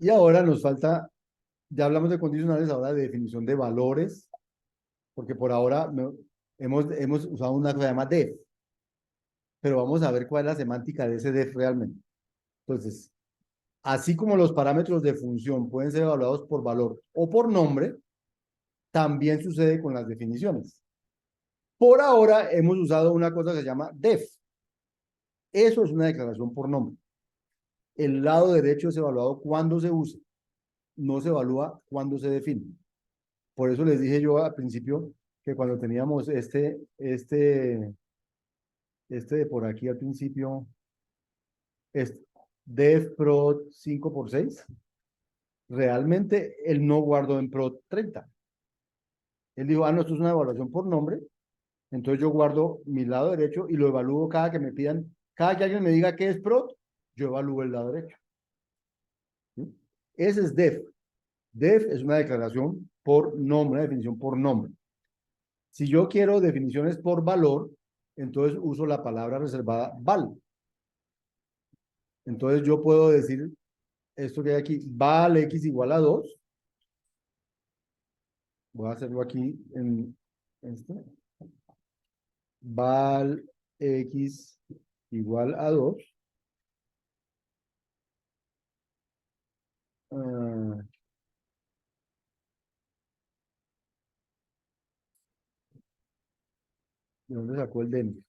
Y ahora nos falta, ya hablamos de condicionales, ahora de definición de valores, porque por ahora hemos usado una cosa que se llama def, pero vamos a ver cuál es la semántica de ese def realmente. Entonces, así como los parámetros de función pueden ser evaluados por valor o por nombre, también sucede con las definiciones. Por ahora hemos usado una cosa que se llama def. Eso es una declaración por nombre. El lado derecho es evaluado cuando se usa, no se evalúa cuando se define. Por eso les dije yo al principio que cuando teníamos este de por aquí al principio, este, def prod 5 por 6, realmente él no guardó en prod 30. Él dijo, no, esto es una evaluación por nombre, entonces yo guardo mi lado derecho y lo evalúo cada que me pidan, cada que alguien me diga qué es prod, yo evalúo el lado derecho. ¿Sí? Ese es def. Def es una declaración por nombre, una definición por nombre. Si yo quiero definiciones por valor, entonces uso la palabra reservada val. Entonces yo puedo decir esto que hay aquí, val x igual a 2. Voy a hacerlo aquí en este. Val x igual a 2. ¿De dónde sacó el den?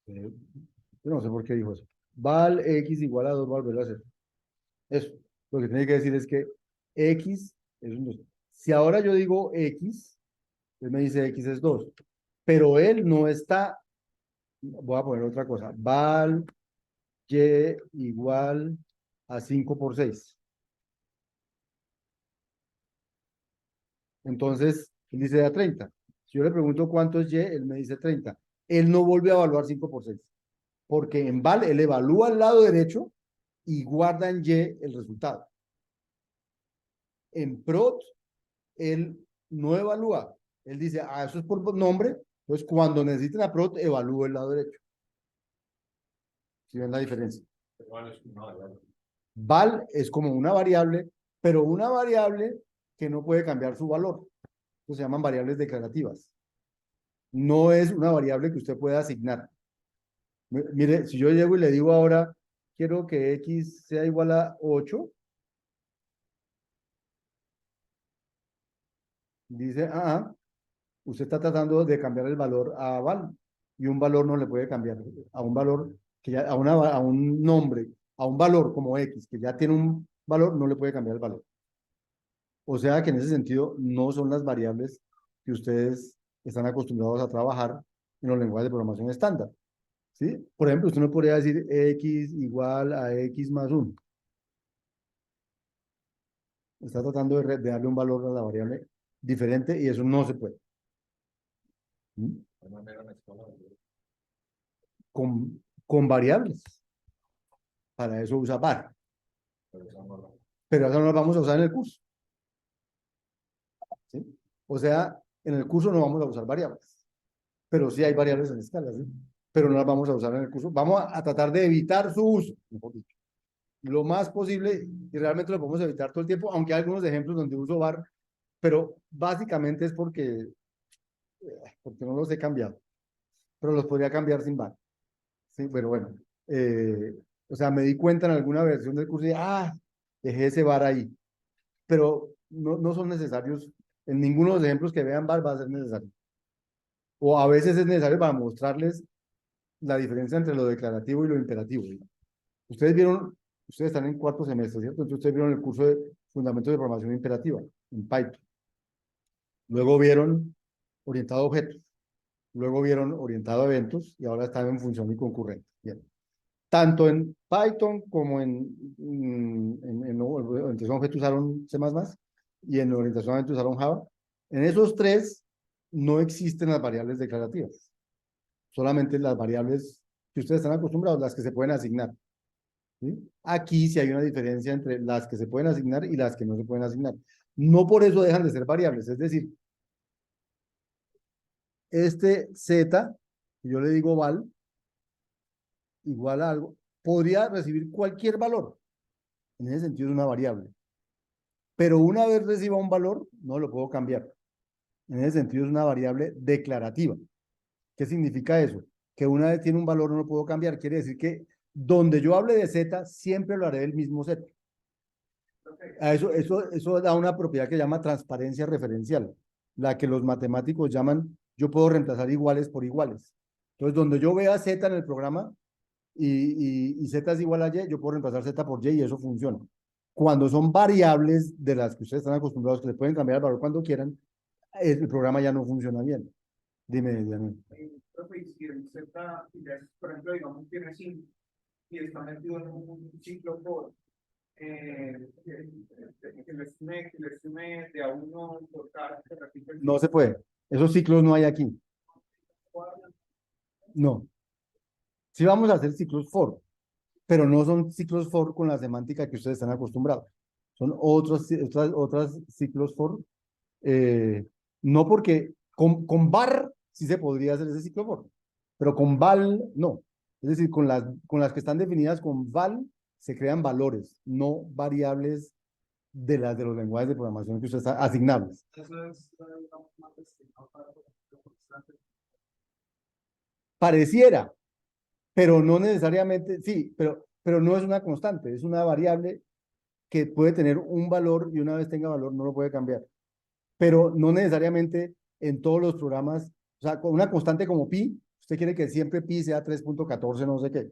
Yo no sé por qué dijo eso. Val x igual a 2, volver a hacer. Eso. Lo que tiene que decir es que x es un 2. Si ahora yo digo x, él me dice x es 2. Pero él no está, voy a poner otra cosa, val y igual a 5 por 6. Entonces, él dice a 30. Si yo le pregunto cuánto es y, él me dice 30. Él no vuelve a evaluar 5 por 6, porque en val él evalúa el lado derecho y guarda en y el resultado. En prod, él no evalúa. Él dice, eso es por nombre, entonces cuando necesiten a prod, evalúo el lado derecho. ¿Sí ven la diferencia? Val es como una variable, pero una variable que no puede cambiar su valor. Eso se llaman variables declarativas. No es una variable que usted pueda asignar. Mire, si yo llego y le digo ahora, quiero que x sea igual a 8, dice, usted está tratando de cambiar el valor a val, y un valor no le puede cambiar a un valor que ya, a un nombre, a un valor como x, que ya tiene un valor, no le puede cambiar el valor. O sea que en ese sentido no son las variables que ustedes están acostumbrados a trabajar en los lenguajes de programación estándar. ¿Sí? Por ejemplo, usted no podría decir x igual a x más 1. Está tratando de darle un valor a la variable diferente y eso no se puede. ¿Mm? Con variables. Para eso usa var. Pero eso no lo vamos a usar en el curso. ¿Sí? O sea, en el curso no vamos a usar variables. Pero sí hay variables en escala, ¿sí? Pero no las vamos a usar en el curso. Vamos a tratar de evitar su uso, mejor dicho, lo más posible, y realmente lo podemos evitar todo el tiempo, aunque hay algunos ejemplos donde uso var, pero básicamente es porque no los he cambiado, pero los podría cambiar sin var. Sí, pero bueno, o sea, me di cuenta en alguna versión del curso y dejé ese var ahí, pero no son necesarios, en ninguno de los ejemplos que vean var va a ser necesario. O a veces es necesario para mostrarles la diferencia entre lo declarativo y lo imperativo. ¿Sí? Ustedes vieron, ustedes están en cuarto semestre, ¿cierto? Entonces ustedes vieron el curso de Fundamentos de Programación Imperativa en Python. Luego vieron orientado a objetos. Luego vieron orientado a eventos y ahora están en función y concurrente. Bien. Tanto en Python como en orientación a objetos usaron C++ y en orientación a eventos usaron Java. En esos tres no existen las variables declarativas. Solamente las variables que ustedes están acostumbrados, las que se pueden asignar. ¿Sí? Aquí sí hay una diferencia entre las que se pueden asignar y las que no se pueden asignar. No por eso dejan de ser variables, es decir, este Z y yo le digo val igual a algo, podría recibir cualquier valor. En ese sentido es una variable. Pero una vez reciba un valor, no lo puedo cambiar. En ese sentido es una variable declarativa. ¿Qué significa eso? Que una vez tiene un valor no lo puedo cambiar. Quiere decir que donde yo hable de z, siempre lo haré del mismo z. Eso da una propiedad que se llama transparencia referencial, la que los matemáticos llaman, yo puedo reemplazar iguales por iguales. Entonces, donde yo vea z en el programa y z es igual a y, yo puedo reemplazar z por y eso funciona. Cuando son variables de las que ustedes están acostumbrados, que le pueden cambiar el valor cuando quieran, el programa ya no funciona bien. Dime, Daniel. Profe, y si el Z, por ejemplo, digamos, tiene 5 y está metido en un ciclo por que le sume de a uno por cada que repite el No ciclo. se puede. Esos ciclos no hay aquí. No. Sí vamos a hacer ciclos for, pero no son ciclos for con la semántica que ustedes están acostumbrados. Son otras ciclos for. eh, no porque con var sí se podría hacer ese ciclo for, pero con val no. Es decir, con las que están definidas con val se crean valores, no variables de las de los lenguajes de programación que ustedes están asignables. Eso es, digamos, más destinado para, por ejemplo, constantes. Pareciera, pero no necesariamente, sí, pero no es una constante, es una variable que puede tener un valor y una vez tenga valor no lo puede cambiar. Pero no necesariamente en todos los programas, o sea, con una constante como pi, usted quiere que siempre pi sea 3.14 no sé qué,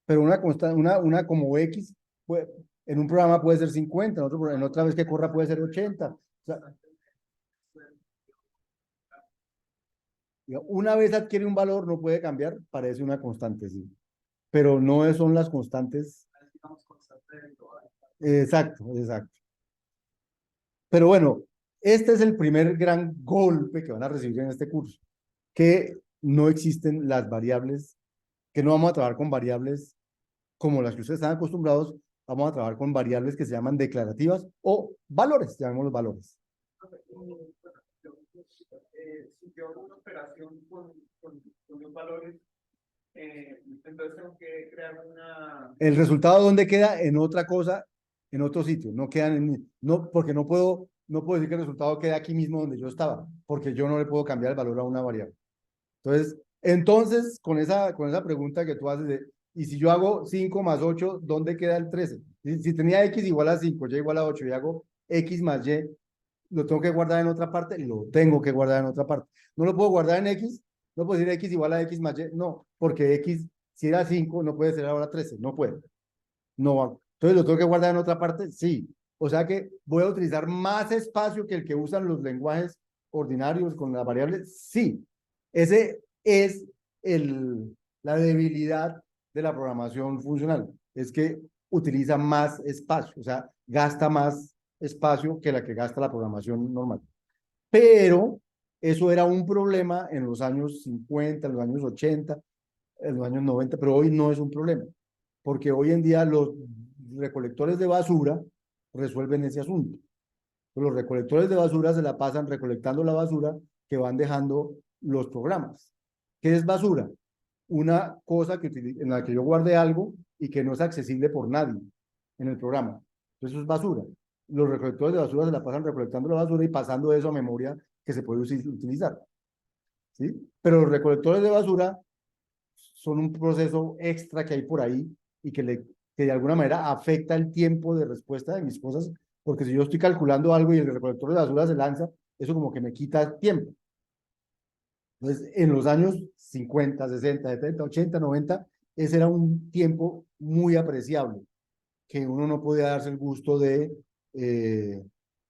pero una constante, una como x, puede, en un programa puede ser 50, en otra vez que corra puede ser 80. O sea, una vez adquiere un valor no puede cambiar, parece una constante, sí, pero no son las constantes. Digamos, constante de global. Exacto, exacto. Pero bueno, este es el primer gran golpe que van a recibir en este curso, que no existen las variables, que no vamos a trabajar con variables como las que ustedes están acostumbrados, vamos a trabajar con variables que se llaman declarativas o valores, llamémoslos valores. Si yo hago una operación con los valores, entonces tengo que crear una. El resultado, ¿dónde queda? En otra cosa, en otro sitio, no quedan no, porque no puedo decir que el resultado quede aquí mismo donde yo estaba, porque yo no le puedo cambiar el valor a una variable. Entonces, con esa pregunta que tú haces de, y si yo hago 5 más 8, ¿dónde queda el 13? Si tenía x igual a 5, y igual a 8, y hago x más y, ¿lo tengo que guardar en otra parte? Lo tengo que guardar en otra parte. ¿No lo puedo guardar en x? No puedo decir x igual a x más y. No, porque x, si era 5, no puede ser ahora 13. No puede. No. Entonces, ¿lo tengo que guardar en otra parte? Sí. O sea que voy a utilizar más espacio que el que usan los lenguajes ordinarios con las variables. Sí. Ese es la debilidad de la programación funcional. Es que utiliza más espacio, o sea, gasta más espacio que la que gasta la programación normal. Pero eso era un problema en los años 50, en los años 80, en los años 90, pero hoy no es un problema, porque hoy en día los recolectores de basura resuelven ese asunto. Los recolectores de basura se la pasan recolectando la basura que van dejando los programas. ¿Qué es basura? Una cosa en la que yo guardé algo y que no es accesible por nadie en el programa. Entonces eso es basura. Los recolectores de basura se la pasan recolectando la basura y pasando eso a memoria que se puede utilizar. ¿Sí? Pero los recolectores de basura son un proceso extra que hay por ahí y que de alguna manera afecta el tiempo de respuesta de mis cosas, porque si yo estoy calculando algo y el recolector de basura se lanza, eso como que me quita tiempo. Entonces, en los años 50, 60, 70, 80, 90, ese era un tiempo muy apreciable, que uno no podía darse el gusto eh,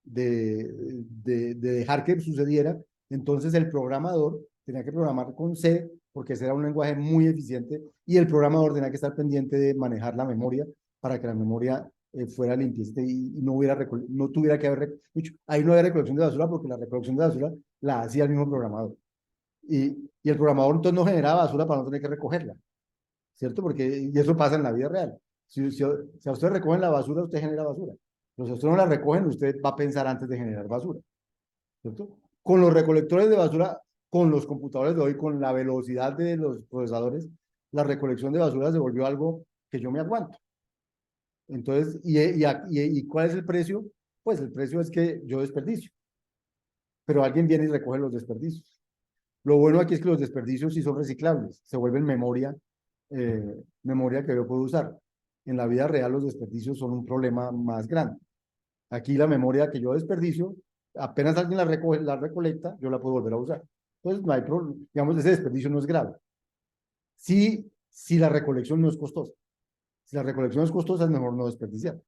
de dejar que sucediera. Entonces, el programador tenía que programar con C, porque ese era un lenguaje muy eficiente, y el programador tenía que estar pendiente de manejar la memoria para que la memoria fuera limpiecita y no tuviera que haber. Ahí no había recolección de basura porque la recolección de basura la hacía el mismo programador. Y el programador entonces no generaba basura para no tener que recogerla, ¿cierto? Y eso pasa en la vida real. Si a usted recogen la basura, usted genera basura. Pero si a usted no la recogen, usted va a pensar antes de generar basura, ¿cierto? Con los recolectores de basura con los computadores de hoy, con la velocidad de los procesadores, la recolección de basura se volvió algo que yo me aguanto. Entonces, ¿y cuál es el precio? Pues el precio es que yo desperdicio, pero alguien viene y recoge los desperdicios. Lo bueno aquí es que los desperdicios sí son reciclables, se vuelven memoria que yo puedo usar. En la vida real los desperdicios son un problema más grande. Aquí la memoria que yo desperdicio, apenas alguien la recolecta, yo la puedo volver a usar. Entonces no hay problema, digamos, ese desperdicio no es grave. Si la recolección no es costosa. Si la recolección es costosa, es mejor no desperdiciar.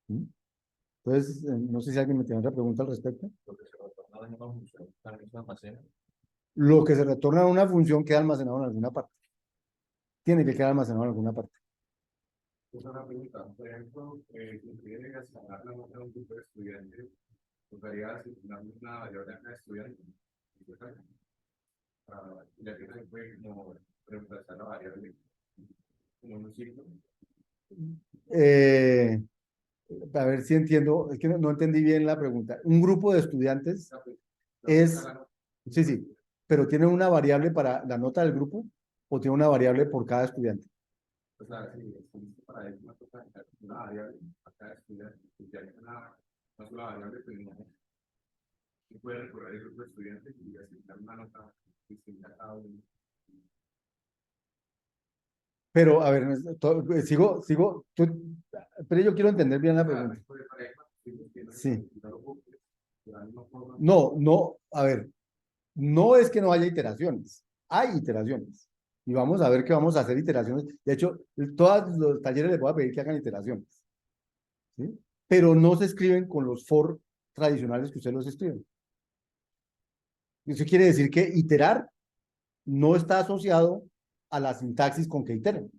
¿Mm? Entonces, no sé si alguien me tiene otra pregunta al respecto. Lo que se retorna en una función también se almacena. Lo que se retorna a una función queda almacenado en alguna parte. Tiene que quedar almacenado en alguna parte. Es una pregunta, por ejemplo, si quieren asignar la nota a un grupo de estudiantes, tocaría asignar una variable a cada estudiante. Ya que se puede como reemplazar la variable como en un ciclo. Eh, a ver si entiendo, es que no entendí bien la pregunta. Un grupo de estudiantes es, sí, sí, pero tiene una variable para la nota del grupo o tiene una variable por cada estudiante. Pues la sí, para eso una variable a cada estudiante, pues ya hay una sola variable, pero no se puede recorrer el grupo de estudiantes y asignar una nota distinta a cada uno. Pero, a ver, pero yo quiero entender bien la pregunta. Sí. No, a ver, no es que no haya iteraciones, hay iteraciones. Y vamos a ver que vamos a hacer iteraciones. De hecho, todos los talleres les voy a pedir que hagan iteraciones. ¿Sí? Pero no se escriben con los for tradicionales que ustedes los escriben. Eso quiere decir que iterar no está asociado a la sintaxis con que iteran.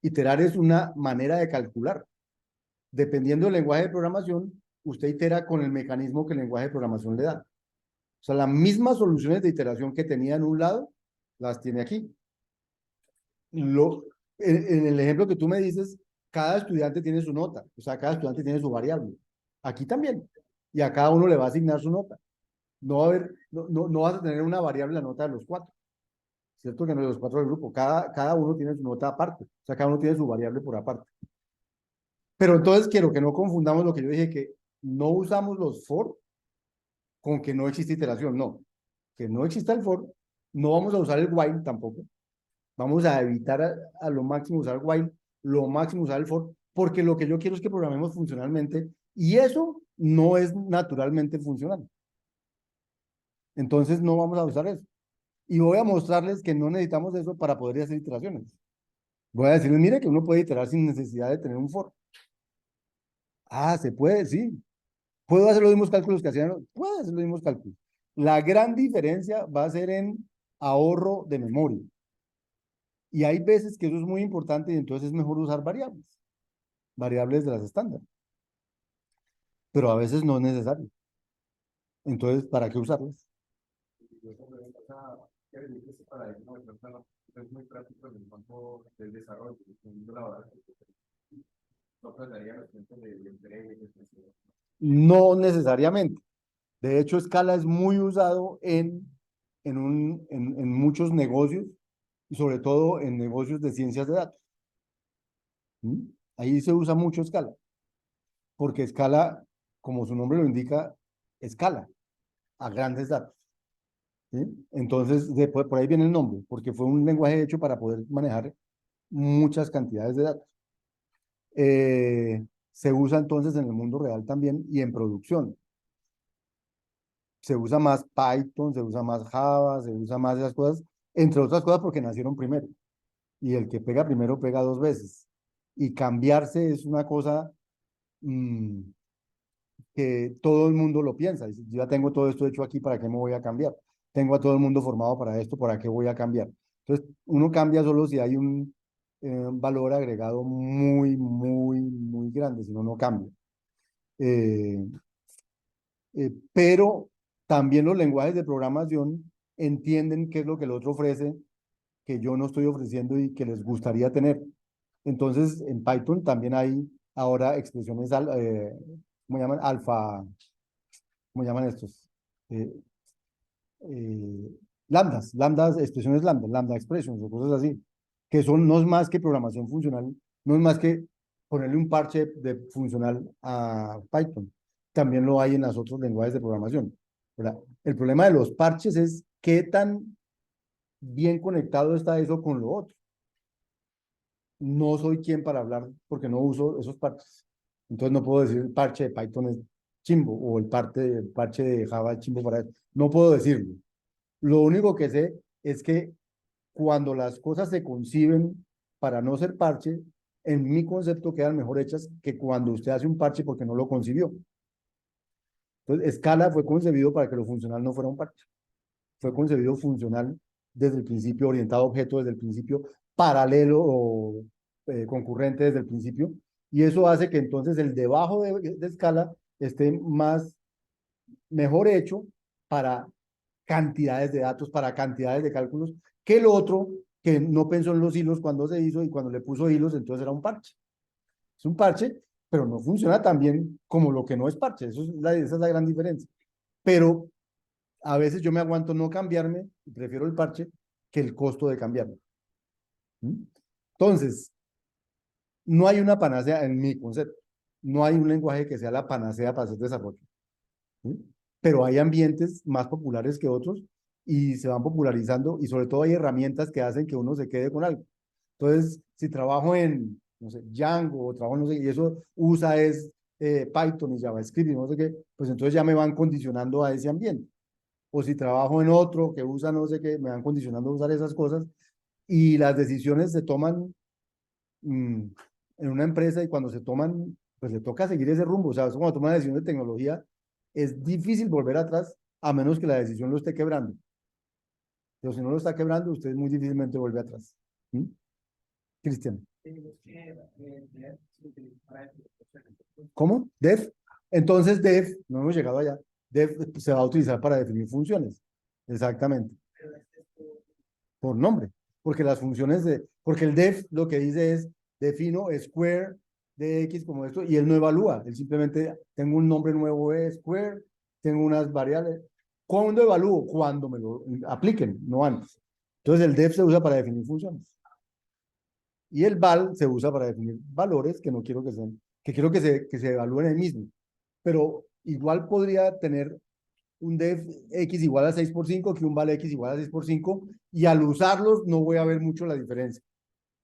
Iterar es una manera de calcular. Dependiendo del lenguaje de programación, usted itera con el mecanismo que el lenguaje de programación le da. O sea, las mismas soluciones de iteración que tenía en un lado, las tiene aquí. En el ejemplo que tú me dices, cada estudiante tiene su nota, o sea, cada estudiante tiene su variable. Aquí también. Y a cada uno le va a asignar su nota. No va a haber, no vas a tener una variable la nota de los cuatro. ¿Cierto? Que no de los cuatro del grupo. Cada uno tiene su nota aparte. O sea, cada uno tiene su variable por aparte. Pero entonces quiero que no confundamos lo que yo dije, que no usamos los for con que no existe iteración. No, que no exista el for, no vamos a usar el while tampoco. Vamos a evitar a lo máximo usar while, lo máximo usar el for, porque lo que yo quiero es que programemos funcionalmente y eso no es naturalmente funcional. Entonces no vamos a usar eso. Y voy a mostrarles que no necesitamos eso para poder hacer iteraciones. Voy a decirles, mire que uno puede iterar sin necesidad de tener un for. Ah, se puede, sí. ¿Puedo hacer los mismos cálculos que hacían? Puedo hacer los mismos cálculos. La gran diferencia va a ser en ahorro de memoria. Y hay veces que eso es muy importante y entonces es mejor usar variables, variables de las estándar. Pero a veces no es necesario. Entonces, ¿para qué usarlas? Es muy práctico en el campo del desarrollo, del laboral. No trataría los tiempos de entrega y de expresión. No necesariamente. De hecho, Scala es muy usado en muchos negocios y sobre todo en negocios de ciencias de datos. ¿Mm? Ahí se usa mucho Scala, porque Scala, como su nombre lo indica, escala a grandes datos. ¿Sí? Entonces, por ahí viene el nombre, porque fue un lenguaje hecho para poder manejar muchas cantidades de datos. Se usa entonces en el mundo real también y en producción. Se usa más Python, se usa más Java, se usa más esas cosas, entre otras cosas porque nacieron primero. Y el que pega primero pega dos veces. Y cambiarse es una cosa mmm, que todo el mundo lo piensa. Dice, yo ya tengo todo esto hecho aquí, ¿para qué me voy a cambiar? Tengo a todo el mundo formado para esto, ¿para qué voy a cambiar? Entonces, uno cambia solo si hay un valor agregado muy grande, si no, no cambia. Eh, pero también los lenguajes de programación entienden qué es lo que el otro ofrece, que yo no estoy ofreciendo y que les gustaría tener. Entonces, en Python también hay ahora expresiones, ¿cómo llaman? Alfa, ¿cómo llaman estos? lambdas, expresiones lambda expressions o cosas así, que son, no es más que programación funcional, no es más que ponerle un parche de funcional a Python. También lo hay en los otros lenguajes de programación, ¿verdad? El problema de los parches es qué tan bien conectado está eso con lo otro. No soy quien para hablar porque no uso esos parches. Entonces no puedo decir el parche de Python es chimbo o el parche de Java es chimbo para eso. No puedo decirlo. Lo único que sé es que cuando las cosas se conciben para no ser parche, en mi concepto quedan mejor hechas que cuando usted hace un parche porque no lo concibió. Entonces, Scala fue concebido para que lo funcional no fuera un parche. Fue concebido funcional desde el principio, orientado a objeto desde el principio, paralelo o concurrente desde el principio. Y eso hace que entonces el debajo de Scala esté mejor hecho para cantidades de datos, para cantidades de cálculos, que el otro que no pensó en los hilos cuando se hizo y cuando le puso hilos, entonces era un parche. Es un parche, pero no funciona tan bien como lo que no es parche. Esa es la gran diferencia. Pero a veces yo me aguanto no cambiarme y prefiero el parche que el costo de cambiarme. ¿Mm? Entonces, no hay una panacea en mi concepto. No hay un lenguaje que sea la panacea para hacer desarrollo. ¿Sí? Pero hay ambientes más populares que otros y se van popularizando y sobre todo hay herramientas que hacen que uno se quede con algo. Entonces, si trabajo en, no sé, Django o trabajo, no sé, y eso usa es Python y JavaScript y no sé qué, pues entonces ya me van condicionando a ese ambiente. O si trabajo en otro que usa no sé qué, me van condicionando a usar esas cosas y las decisiones se toman en una empresa y cuando se toman, pues le toca seguir ese rumbo. O sea, cuando toma una decisión de tecnología, es difícil volver atrás a menos que la decisión lo esté quebrando. Pero si no lo está quebrando, usted muy difícilmente vuelve atrás. ¿Mm? Cristian. ¿Cómo? Def. Entonces, def, no hemos llegado allá. Def se va a utilizar para definir funciones. Exactamente. Por nombre. Porque las funciones porque el def lo que dice es, defino square de x como esto, y él no evalúa. Él simplemente, tengo un nombre nuevo de square, tengo unas variables. ¿Cuándo evalúo? Cuando me lo apliquen, no antes. Entonces, el def se usa para definir funciones. Y el val se usa para definir valores que no quiero que sean, que quiero que se evalúen el mismo. Pero igual podría tener un def x igual a 6 por 5 que un val x igual a 6 por 5 y al usarlos no voy a ver mucho la diferencia.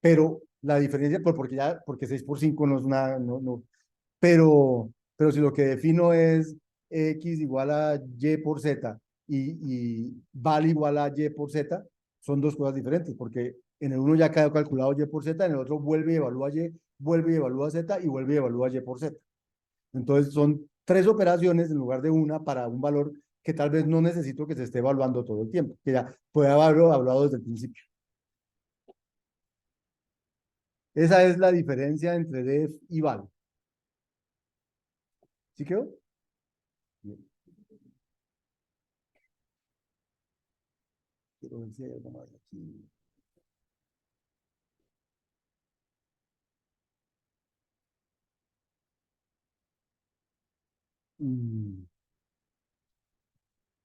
Pero la diferencia, pues porque 6 por 5 no es nada, pero si lo que defino es x igual a y por z y val igual a y por z, son dos cosas diferentes, porque en el uno ya quedó calculado y por z, en el otro vuelve y evalúa y, vuelve y evalúa z y vuelve y evalúa y por z. Entonces son tres operaciones en lugar de una para un valor que tal vez no necesito que se esté evaluando todo el tiempo, que ya puede haberlo hablado desde el principio. Esa es la diferencia entre def y val. ¿Sí quedó? Bien. Quiero ver si hay algo más aquí.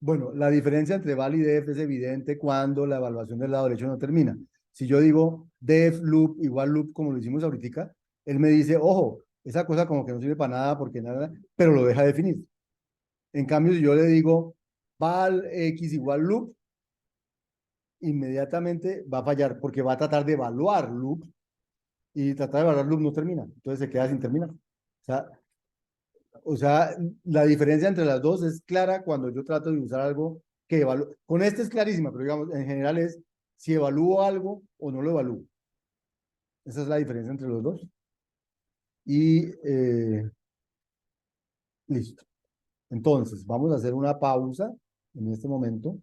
Bueno, la diferencia entre val y def es evidente cuando la evaluación del lado derecho no termina. Si yo digo def loop igual loop como lo hicimos ahorita, él me dice, ojo, esa cosa como que no sirve para nada porque nada, pero lo deja definir. En cambio, si yo le digo val x igual loop, inmediatamente va a fallar porque va a tratar de evaluar loop y tratar de evaluar loop no termina. Entonces se queda sin terminar. O sea, la diferencia entre las dos es clara cuando yo trato de usar algo que evalúo. Con este es clarísima, pero digamos, en general es si evalúo algo o no lo evalúo. Esa es la diferencia entre los dos. Y listo. Entonces, vamos a hacer una pausa en este momento.